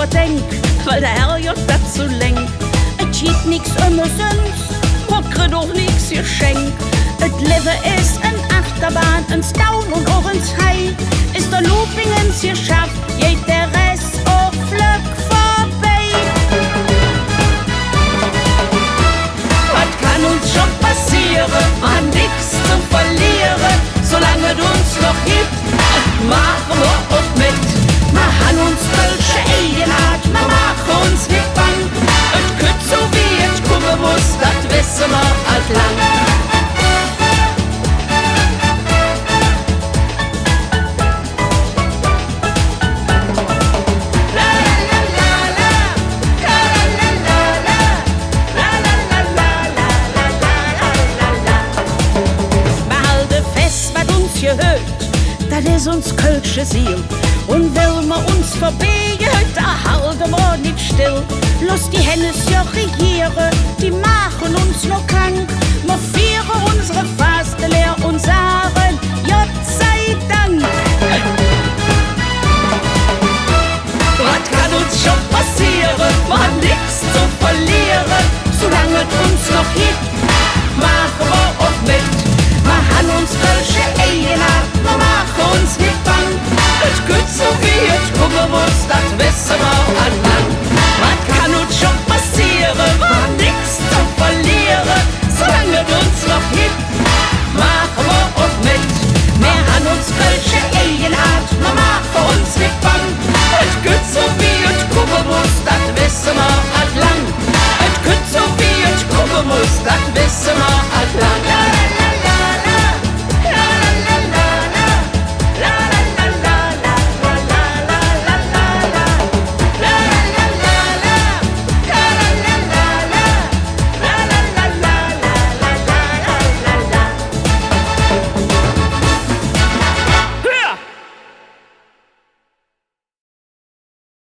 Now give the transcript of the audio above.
überdenkt, weil der Herrgott dazu lenkt. Et gibt nix umsonst, man kriegt auch nix geschenkt. Et Leben ist ein Achterbahn, ins Down und auch ins High. Ist der Looping ins geschafft, geht der Rest auch flück vorbei. Was kann uns schon passieren, man nix zu verlieren, solange es uns noch gibt, machen wir auch mit. Wir haben uns welche Eigenart, wir machen uns nicht bang. Et kütt so wie es kommen muss, das wissen wir alt lang. Das ist uns kölsche Ziel. Und will man uns verbiegen, da halten wir nicht still. Lass die Hennes ja regieren, die machen uns noch krank. Wir führen unsere Faste leer und sagen,